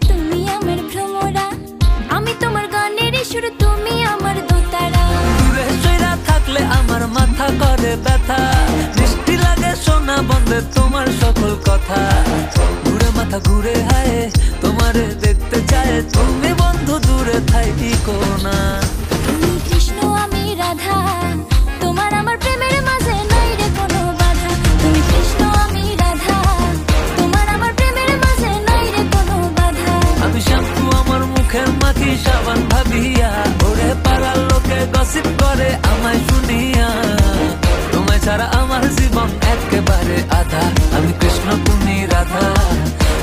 তুমি আমার ভ্রমরা, আমি তোমার গানের সুর, তুমি আমার দোতারা। দূরে সইরা থাকলে আমার মাথা করে ব্যথা, মিষ্টি লাগে শোনা বন্ধে তোমার সকল কথা। ঘুরে মাথা ঘুরে হায় তোমারে দেখতে চায়, তুমি বন্ধু দূরে থাকি কোনা। তুমি কৃষ্ণ আমি রাধা, তোমার আমার প্রেমের মাঝে নাই রে কোনো বাধা। তুমি কৃষ্ণ আমি রাধা, তোমার আমার প্রেমের মাঝে নাই রে কোনো বাধা। আমি শ্যাম্পু আমার মুখের মাখি সাবান ভাবিয়া, ওরে পাড়ার লোকে গসিপ করে আমায় শুনিয়া। তোমায় ছাড়া আমার জীবন একেবারে আধা, আমি কৃষ্ণ তুমি রাধা,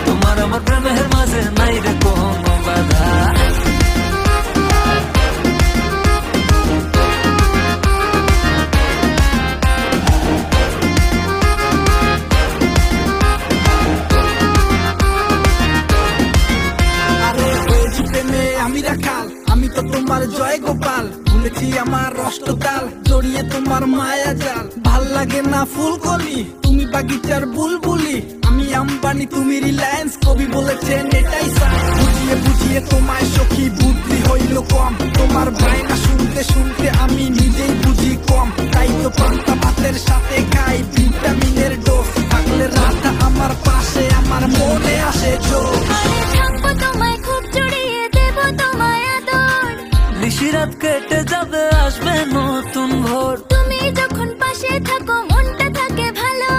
তোমার আমার প্রেমের মাঝে নাই রে কোনো বাধা। আমি রাখাল, আমি তো তোমার জয় গোপাল, ভুলেছি আমার অষ্টতাল, জড়িয়ে তোমার মায়া জাল। ভাল লাগে না ফুলকলি, তুমি বাগিচার বুলবুলি, আমি আম্বানি তুমি রিলায়েন্স, কবি বলেছেন এটাই সাই। বুঝিয়ে বুঝিয়ে তোমায় সখী বুদ্ধি হইল কম, তোমার বায়না শুনতে শুনতে আমি নিজেই বুঝি কম। তাই তো পান্তা ভাতের সাথে খাই ভিটামিনের ডোজ, থাকলে রাধা আমার পাশে আমার মনে আসে জোশ। আরে থাকবো তোমায় খুব জড়িয়ে, দেব তোমায় আদর, নিশিরাত কেটে যাবে আসবে নতুন ভোর। তুমি যখন পাশে থাকো মনটা থাকে ভালো।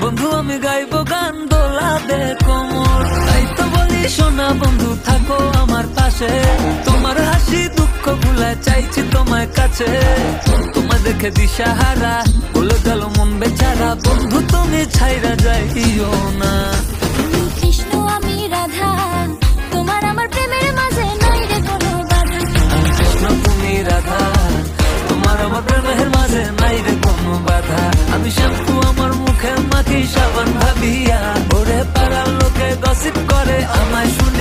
বন্ধু আমি গাইবো গান দোলাবে কোমর, তাই তো বলি শোনা বন্ধু থাকো আমার পাশে। তোমার হাসি দুঃখ ভুলায় চাইছি তোমার কাছে, তোমার দেখে দিশাহারা বলে গেল মন বেচারা। বন্ধু তুমি ছাইরা যাইও না। তুমি কৃষ্ণ আমি রাধা, তোমার আমার প্রেমের মাঝে নাই রে কোনো বাধা। আমি কৃষ্ণ তুমি রাধা, তোমার আমার প্রেমের মাঝে নাই রে কোনো বাধা। আমি শ্যাম্পু আমার মুখে মাখি সাবান ভাবিয়া, ওরে পাড়ার লোকে গসিপ করে আমায় শুনে।